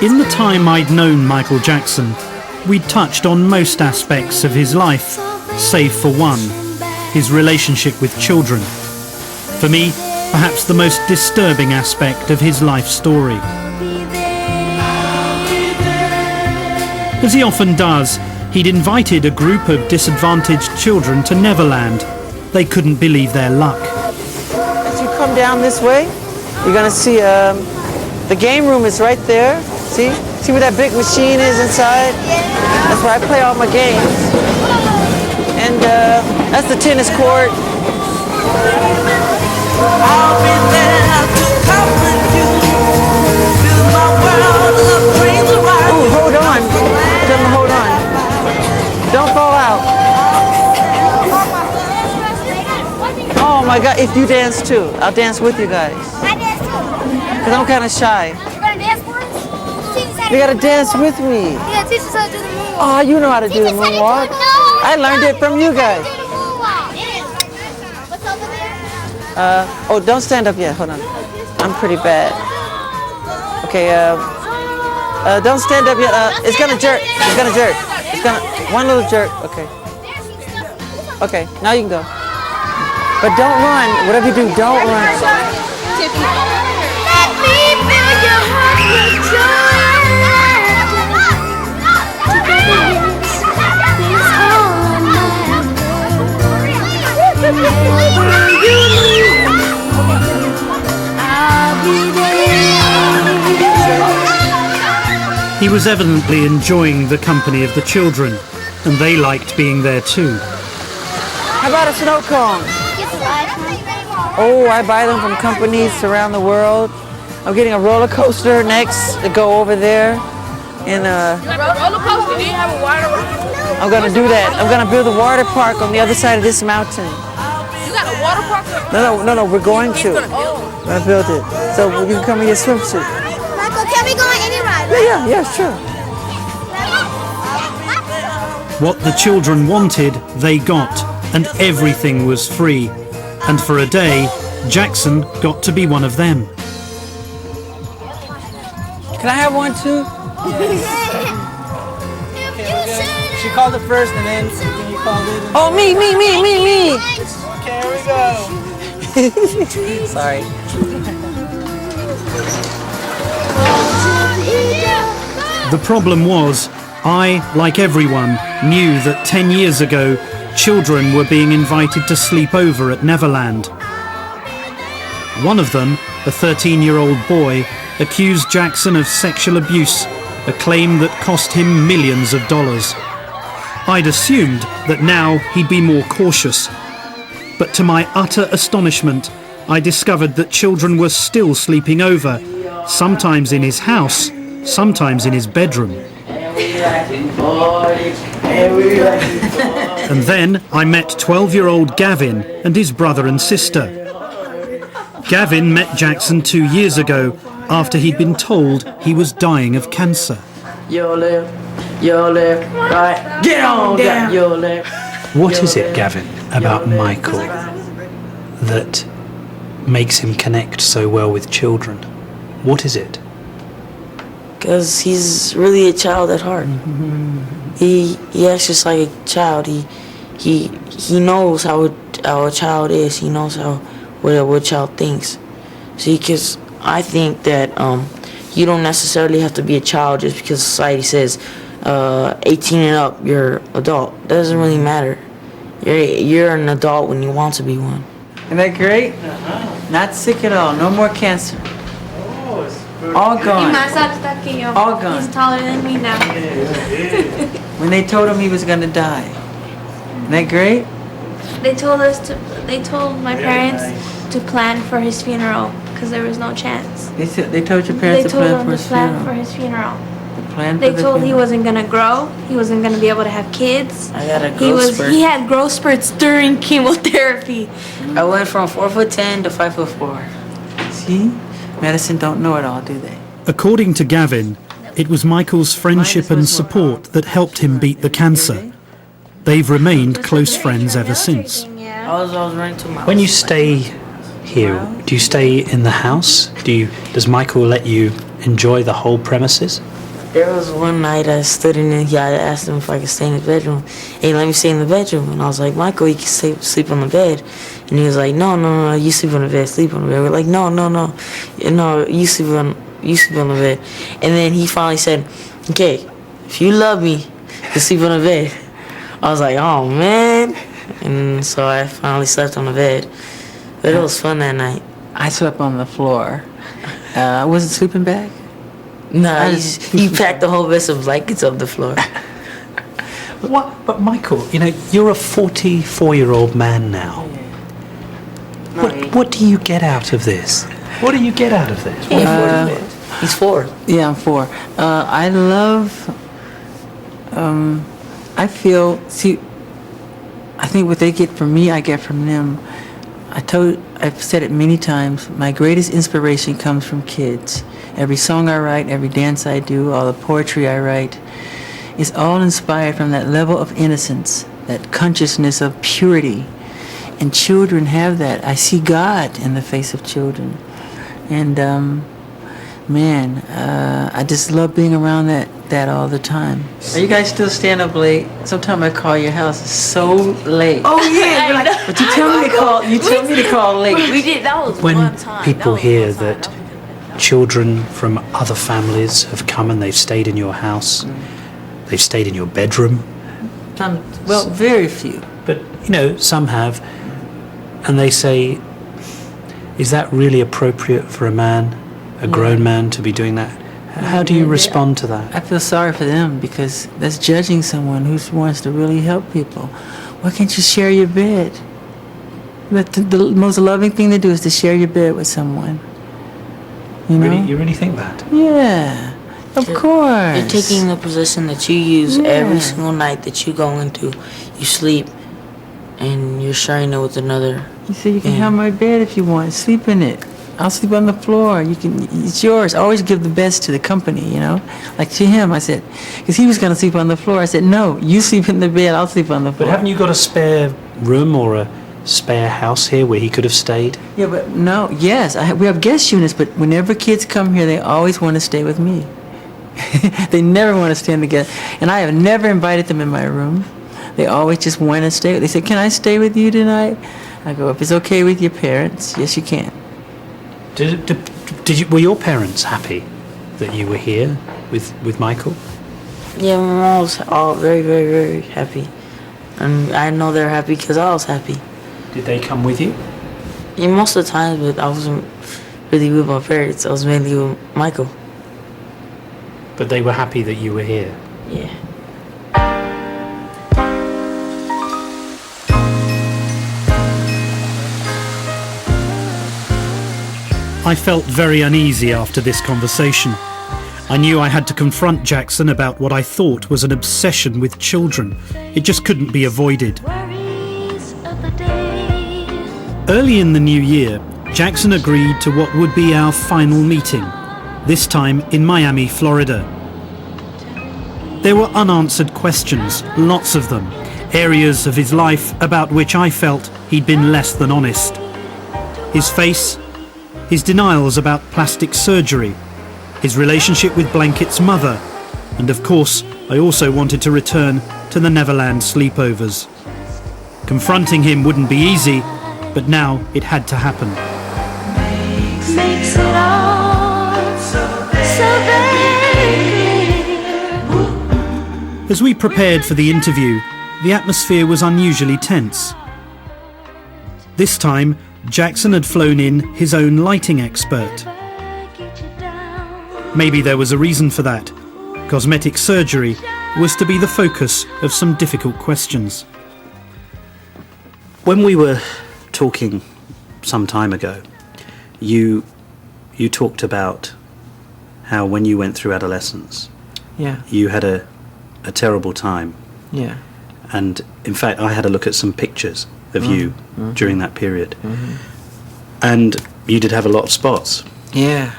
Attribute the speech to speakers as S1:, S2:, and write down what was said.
S1: In the time I'd known Michael Jackson, we'd touched on most aspects of his life, save for one, his relationship with children. For me, perhaps the most disturbing aspect of his life story. As he often does, he'd invited a group of disadvantaged children to Neverland. They couldn't believe their luck.
S2: As you come down this way, you're going to see the game room is right there. See where that big machine is inside? That's where I play all my games. And that's the tennis court. I'll be there to comfort you. Fill my world of dreams around. Ooh, hold on. Tell them hold on. Don't fall out. Oh my God, if you dance too, I'll dance with you guys.
S3: I dance too.
S2: Because I'm kind of shy.
S3: You're gonna dance for us?
S2: You gotta dance with me.
S3: Yeah, teach us how to do the moonwalk.
S2: Oh, you know how to do the moonwalk. I learned it from you guys.
S3: What's over there?
S2: Oh, don't stand up yet. Hold on. I'm pretty bad. Okay, don't stand up yet. It's gonna jerk. It's gonna jerk. It's gonna, one little jerk. Okay. Okay, now you can go. But don't run. Whatever you do, don't run.
S3: Let me fill your heart with joy.
S1: He was evidently enjoying the company of the children, and they liked being there too.
S2: How about a snow cone? Oh, I buy them from companies around the world. I'm getting a roller coaster next to go over there. And
S4: roller coaster, do you have a water park?
S2: I'm gonna do that. I'm gonna build a water park on the other side of this mountain.
S4: You got a water park?
S2: No, we're going to. We're gonna build it. So you can come in your swimsuit.
S3: Michael, can we go on any ride?
S2: Yeah, sure.
S1: What the children wanted, they got, and everything was free. And for a day, Jackson got to be one of them.
S2: Can I have one too?
S5: She called it first and then you called it.
S2: Oh, me.
S5: Okay, here we go.
S2: Sorry.
S1: The problem was, I, like everyone, knew that 10 years ago, children were being invited to sleep over at Neverland. One of them, a 13-year-old boy, accused Jackson of sexual abuse, a claim that cost him millions of dollars. I'd assumed that now he'd be more cautious. But to my utter astonishment, I discovered that children were still sleeping over, sometimes in his house, sometimes in his bedroom. And then I met 12-year-old Gavin and his brother and sister. Gavin met Jackson 2 years ago after he'd been told he was dying of cancer.
S6: Your left, right, get on down, your left.
S7: What is it, Gavin, about Michael that makes him connect so well with children? What is it?
S6: Because he's really a child at heart. He acts just like a child. He knows how a child is. He knows what a child thinks. See, because I think that you don't necessarily have to be a child just because society says 18 and up, you're adult. That doesn't really matter. You're an adult when you want to be one.
S2: Isn't that great? Not sick at all. No more cancer. All gone. All gone.
S3: He's taller than me now.
S2: When they told him he was gonna die. Isn't that great?
S3: They told my parents to plan for his funeral because there was no chance.
S2: They told your parents to plan for his funeral.
S3: They told he wasn't gonna grow. He wasn't gonna be able to have kids.
S6: I got a growth spurt.
S3: He had growth spurts during chemotherapy.
S6: I went from 4'10" to 5'4".
S2: See? Medicine don't know it all, do they?
S1: According to Gavin, it was Michael's friendship and support that helped him beat the cancer. They've remained close friends ever since.
S6: I was running to my
S7: When you stay here, do you stay in the house? Does Michael let you enjoy the whole premises?
S6: There was one night I stood in there. I asked him if I could stay in the bedroom. Hey, let me stay in the bedroom. And I was like, Michael, you can sleep on the bed. And he was like, no, you sleep on the bed, sleep on the bed. We're like, no, you sleep on the bed. And then he finally said, okay, if you love me, you sleep on the bed. I was like, oh man. And so I finally slept on the bed. But it was fun that night.
S8: I slept on the floor. Was it sleeping bag?
S6: Nah, he packed the whole vest of blankets on the floor.
S7: What? But Michael, you're a 44-year-old man now. What do you get out of this? What do you get out of this?
S6: He's 4.
S8: Yeah, I'm 4. I love. I think what they get from me, I get from them. I've said it many times. My greatest inspiration comes from kids. Every song I write, every dance I do, all the poetry I write, is all inspired from that level of innocence, that consciousness of purity. And children have that. I see God in the face of children. And I just love being around that all the time. Are you guys still staying up late? Sometimes I call your house. It's so late.
S6: Oh yeah,
S8: but you tell me to call. You tell me to call late.
S3: We did. That was
S7: When
S3: one time.
S7: people
S3: That was
S7: hear
S3: one time.
S7: that children from other families have come and they've stayed in your house, they've stayed in your bedroom,
S8: Well, very few.
S7: but some have, and they say, is that really appropriate for a man, a grown man, to be doing that? How do you respond to that?
S8: I feel sorry for them because that's judging someone who wants to really help people. Why can't you share your bed? The most loving thing to do is to share your bed with someone. You know?
S7: You really think that?
S8: Yeah, of course.
S6: You're taking the position that you use every single night that you go into. You sleep, and you're sharing it with another.
S8: You say you can have my bed if you want. Sleep in it. I'll sleep on the floor. It's yours. Always give the best to the company, Like to him, I said, because he was going to sleep on the floor. I said, no, you sleep in the bed. I'll sleep on the floor.
S7: But haven't you got a spare room or a spare house here where he could have stayed?
S8: Yeah, but no. Yes, we have guest units, but whenever kids come here, they always want to stay with me. They never want to stay in the guest. And I have never invited them in my room. They always just want to stay. They say, can I stay with you tonight? I go, if it's okay with your parents, yes, you can.
S7: Were your parents happy that you were here with Michael?
S6: Yeah, my mom was all very, very, very happy. And I know they're happy because I was happy.
S7: Did they come with you?
S6: Yeah, most of the times, but I wasn't really with my parents. I was mainly with Michael.
S7: But they were happy that you were here?
S6: Yeah.
S1: I felt very uneasy after this conversation. I knew I had to confront Jackson about what I thought was an obsession with children. It just couldn't be avoided. Early in the new year, Jackson agreed to what would be our final meeting, this time in Miami, Florida. There were unanswered questions, lots of them, areas of his life about which I felt he'd been less than honest. His face, his denials about plastic surgery, his relationship with Blanket's mother, and of course, I also wanted to return to the Neverland sleepovers. Confronting him wouldn't be easy, but now it had to happen.
S3: Makes it all so very
S1: As we prepared for the interview, the atmosphere was unusually tense. This time, Jackson had flown in his own lighting expert. Maybe there was a reason for that. Cosmetic surgery was to be the focus of some difficult questions.
S7: When we were talking some time ago, you talked about how when you went through adolescence,
S8: Yeah,
S7: you had a terrible time.
S8: yeah.
S7: And in fact, I had a look at some pictures of you during that period. And you did have a lot of spots.
S8: Yeah.